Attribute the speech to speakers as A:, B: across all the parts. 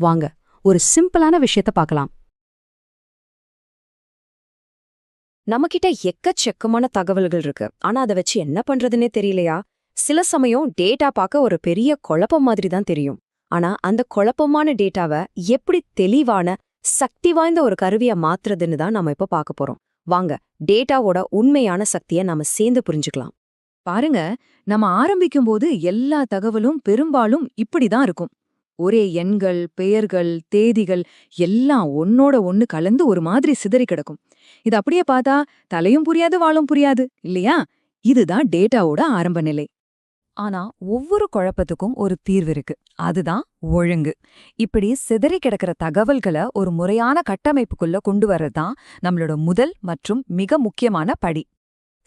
A: வாங்க ஒரு சிம்பிளான விஷயத்த பார்க்கலாம். நம்மகிட்ட எக்கச்சக்கமான தகவல்கள் இருக்கு, ஆனா அதை வச்சு என்ன பண்றதுன்னே தெரியலையா? சில சமயம் டேட்டா பார்க்க ஒரு பெரிய குழப்பம் மாதிரி தான் தெரியும். ஆனா அந்த குழப்பமான டேட்டாவை எப்படி தெளிவான சக்தி வாய்ந்த ஒரு கருவியா மாத்துறதுன்னு தான் நம்ம இப்ப பார்க்க போறோம். வாங்க டேட்டாவோட உண்மையான சக்தியை நாம சேர்ந்து புரிஞ்சுக்கலாம்.
B: பாருங்க, நம்ம ஆரம்பிக்கும்போது எல்லா தகவலும் பெரும்பாலும் இப்படிதான் இருக்கும். ஒரே எண்கள், பெயர்கள், தேதிகள் எல்லாம் ஒன்னோட ஒன்னு கலந்து ஒரு மாதிரி சிதறி கிடக்கும். இது அப்படியே பார்த்தா தலையும் புரியாது, வாழும் புரியாது, இல்லையா? இதுதான் டேட்டாவோட ஆரம்ப நிலை. ஆனா ஒவ்வொரு குழப்பத்துக்கும் ஒரு தீர்வு இருக்கு. அதுதான் ஒழுங்கு. இப்படி சிதறி கிடக்கிற தகவல்களை ஒரு முறையான கட்டமைப்புக்குள்ள கொண்டு வர்றதுதான் நம்மளோட முதல் மற்றும் மிக முக்கியமான படி.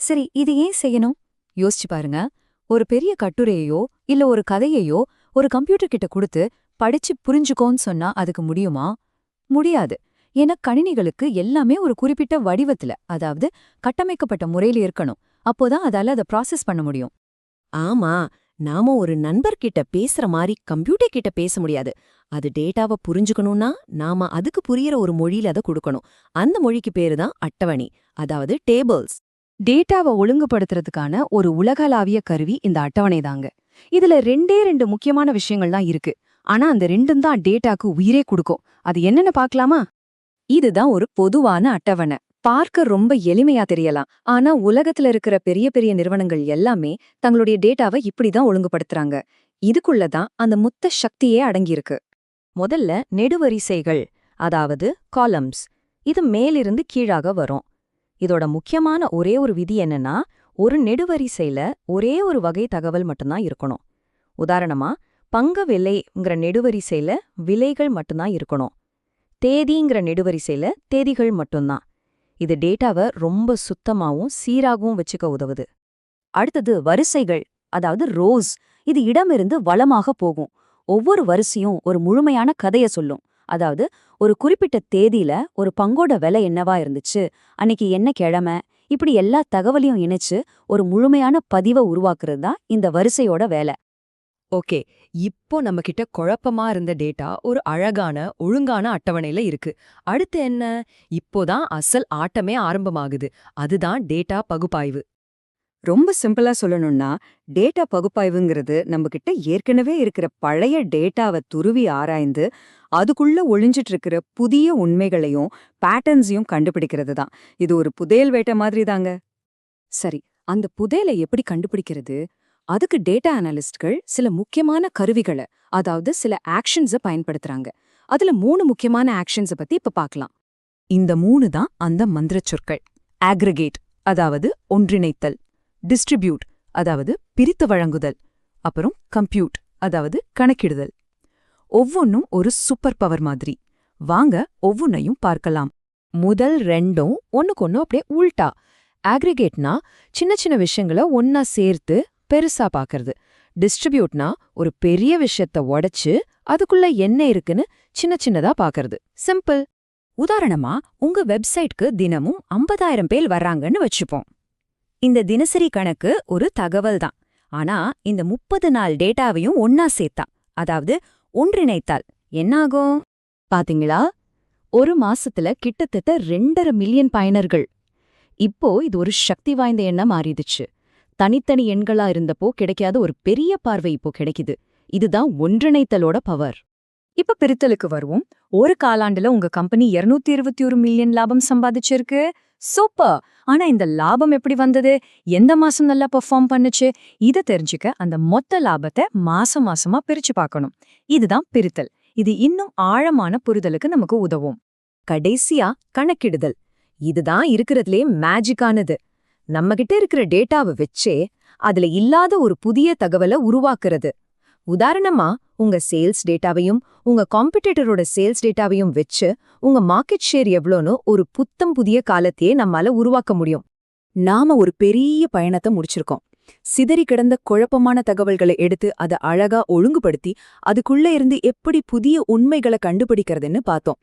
B: சரி, இது ஏன் செய்யணும்? யோசிச்சு பாருங்க. ஒரு பெரிய கட்டுரையோ இல்ல ஒரு கதையையோ ஒரு கம்ப்யூட்டர் கிட்ட கொடுத்து படிச்சு புரிஞ்சுக்கோன்னு சொன்னா அதுக்கு முடியுமா? முடியாது. ஏன்னா கணினிகளுக்கு எல்லாமே ஒரு குறிப்பிட்ட வடிவத்துல, அதாவது கட்டமைக்கப்பட்ட முறையில இருக்கணும். அப்போதான் அதால அதை ப்ராசஸ் பண்ண முடியும்.
A: ஆமா, நாம ஒரு நண்பர்கிட்ட பேசுற மாதிரி கம்ப்யூட்டர் கிட்ட பேச முடியாது. அது டேட்டாவை புரிஞ்சுக்கணும்னா நாம அதுக்கு புரியுற ஒரு மொழியில அதை கொடுக்கணும். அந்த மொழிக்கு பேரு தான் அட்டவணை, அதாவது டேபிள்ஸ்.
B: டேட்டாவை ஒழுங்குபடுத்துறதுக்கான ஒரு உலகளாவிய கருவி இந்த அட்டவணை தாங்க. இதுல ரெண்டு முக்கியமான விஷயங்கள் தான் இருக்கு. ஆனா அந்த ரெண்டும் தான் டேட்டாக்கு உயிரே கொடுக்கும். அது என்னன்னு பார்க்கலாமா? இதுதான் ஒரு பொதுவான அட்டவணை. பார்க்க ரொம்ப எளிமையா தெரியலாம். ஆனா உலகத்துல இருக்கிற பெரிய பெரிய நிறுவனங்கள் எல்லாமே தங்களுடைய டேட்டாவை இப்படிதான் ஒழுங்குபடுத்துறாங்க. இதுக்குள்ளதான் அந்த மொத்த சக்தியே அடங்கியிருக்கு.
A: முதல்ல நெடுவரிசைகள், அதாவது காலம்ஸ். இது மேலிருந்து கீழாக வரும். இதோட முக்கியமான ஒரே ஒரு விதி என்னன்னா, ஒரு நெடுவரிசையில ஒரே ஒரு வகை தகவல் மட்டும்தான் இருக்கணும். உதாரணமா, பங்க விலைங்கிற நெடுவரிசையில விலைகள் மட்டும்தான் இருக்கணும். தேதிங்கிற நெடுவரிசையில தேதிகள் மட்டும்தான். இது டேட்டாவை ரொம்ப சுத்தமாவும் சீராகவும் வச்சுக்க உதவுது. அடுத்தது வரிசைகள், அதாவது ரோஸ். இது இடமிருந்து வலமாக போகும். ஒவ்வொரு வரிசையும் ஒரு முழுமையான கதைய சொல்லும். அதாவது ஒரு குறிப்பிட்ட தேதியில ஒரு பங்கோட விலை என்னவா இருந்துச்சு, அன்னைக்கு என்ன கிழமை, இப்படி எல்லா தகவலையும் இணைச்சு ஒரு முழுமையான பதிவை உருவாக்குறது தான் இந்த வரிசையோட வேலை.
B: ஓகே, இப்போ நம்ம கிட்ட குழப்பமா இருந்த டேட்டா ஒரு அழகான ஒழுங்கான அட்டவணையில இருக்கு. அடுத்து என்ன? இப்போதான் அசல் ஆட்டமே ஆரம்பமாகுது. அதுதான் டேட்டா பகுப்பாய்வு.
C: ரொம்ப சிம்பிளா சொல்லணும்னா, டேட்டா பகுப்பாய்வுங்கிறது நம்ம கிட்ட ஏற்கனவே இருக்கிற பழைய டேட்டாவை துருவி ஆராய்ந்து அதுக்குள்ள ஒளிஞ்சிட்டு இருக்கிற புதிய உண்மைகளையும் பேட்டர்ன்ஸையும் கண்டுபிடிக்கிறது தான். இது ஒரு புதையல் வேட்டை மாதிரி தாங்க. சரி, அந்த புதையலை எப்படி கண்டுபிடிக்கிறது? அதுக்கு டேட்டா அனலிஸ்ட்கள் சில முக்கியமான கருவிகளை, அதாவது சில ஆக்ஷன்ஸை பயன்படுத்துறாங்க. அதுல 3 முக்கியமான ஆக்ஷன்ஸை பத்தி இப்ப பார்க்கலாம்.
B: இந்த 3 தான் அந்த மந்திரச் சொற்கள். ஆக்ரிகேட், அதாவது ஒன்றிணைத்தல். டிஸ்ட்ரிபியூட், அதாவது பிரித்து வழங்குதல். அப்புறம் கம்ப்யூட், அதாவது கணக்கிடுதல். ஒவ்வொன்னும் ஒரு சூப்பர் பவர் மாதிரி. வாங்க ஒவ்வொன்னையும் பார்க்கலாம்.
A: முதல் ரெண்டும் ஒன்னுக்கொன்னு அப்படியே உல்டா. ஆக்ரிகேட்னா சின்ன சின்ன விஷயங்களை ஒன்னா சேர்த்து பெருசா பாக்குறது. டிஸ்ட்ரிபியூட்னா ஒரு பெரிய விஷயத்த உடைச்சு அதுக்குள்ள என்ன இருக்குன்னு சின்ன சின்னதா பாக்குறது. சிம்பிள்.
B: உதாரணமா, உங்க வெப்சைட்க்கு தினமும் 50,000 பேர் வர்றாங்கன்னு வச்சுப்போம். இந்த தினசரி கணக்கு ஒரு தகவல் தான். ஆனா இந்த 30 நாள் டேட்டாவையும் ஒன்னா சேர்த்தா, அதாவது ஒன்றிணைத்தால் என்னாகும்?
A: பாத்தீங்களா? ஒரு மாசத்துல கிட்டத்தட்ட 2.5 மில்லியன் பயனர்கள். இப்போ இது ஒரு சக்தி வாய்ந்த எண்ணா மாறிடுச்சு. தனித்தனி எண்களா இருந்தப்போ கிடைக்காத ஒரு பெரிய பார்வை இப்போ கிடைக்குது. இதுதான் ஒன்றிணைத்தலோட பவர்.
B: இப்ப பிரித்தலுக்கு வருவோம். ஒரு காலாண்டுல உங்க கம்பெனி 221 மில்லியன் லாபம் சம்பாதிச்சிருக்கு. சூப்பர்! ஆனா இந்த லாபம் எப்படி வந்தது? எந்த மாசம் நல்லா பெர்ஃபார்ம் பண்ணுச்சு? இதை தெரிஞ்சுக்க அந்த மொத்த லாபத்தை மாசம் மாசமா பிரிச்சு பார்க்கணும். இதுதான் பிரித்தல். இது இன்னும் ஆழமான புரிதலுக்கு நமக்கு உதவும்.
A: கடைசியா கணக்கிடுதல். இதுதான் இருக்கிறதுலே மேஜிக்கானது. நம்மகிட்ட இருக்கிற டேட்டாவை வச்சே அதுல இல்லாத ஒரு புதிய தகவலை உருவாக்குறது. உதாரணமா, உங்க சேல்ஸ் டேட்டாவையும் உங்க காம்படிட்டரோட சேல்ஸ் டேட்டாவையும் வச்சு உங்க மார்க்கெட் ஷேர் எவ்வளோன்னு ஒரு புத்தம் புதிய காலத்தையே நம்மால உருவாக்க முடியும். நாம ஒரு பெரிய பயணத்தை முடிச்சிருக்கோம். சிதறி கிடந்த குழப்பமான தகவல்களை எடுத்து அதை அழகா ஒழுங்குபடுத்தி அதுக்குள்ள இருந்து எப்படி புதிய உண்மைகளை கண்டுபிடிக்கிறதுன்னு பார்த்தோம்.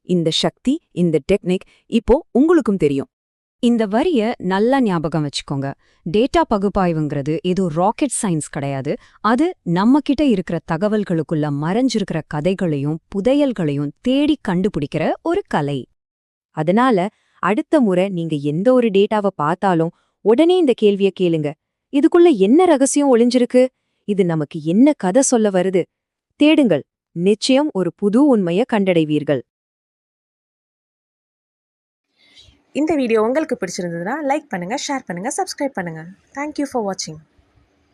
A: இந்த சக்தி, இந்த டெக்னிக் இப்போ உங்களுக்கும் தெரியும். இந்த வரிய நல்லா ஞாபகம் வச்சுக்கோங்க. டேட்டா பகுப்பாய்வுங்கிறது ஏதோ ராக்கெட் சயின்ஸ் கிடையாது. அது நம்ம கிட்ட இருக்கிற தகவல்களுக்குள்ள மறைஞ்சிருக்கிற கதைகளையும் புதையல்களையும் தேடி கண்டுபிடிக்கிற ஒரு கலை.
B: அதனால அடுத்த முறை நீங்க எந்த ஒரு டேட்டாவை பார்த்தாலும் உடனே இந்த கேள்விய கேளுங்க. இதுக்குள்ள என்ன ரகசியம் ஒளிஞ்சிருக்கு? இது நமக்கு என்ன கதை சொல்ல வருது? தேடுங்கள். நிச்சயம் ஒரு புது உண்மைய கண்டடைவீர்கள்.
D: இந்த வீடியோ உங்களுக்கு பிடிச்சிருந்ததுன்னா லைக் பண்ணுங்கள், ஷேர் பண்ணுங்கள், சப்ஸ்கிரைப் பண்ணுங்கள். தேங்க்யூ ஃபார் வாட்சிங்.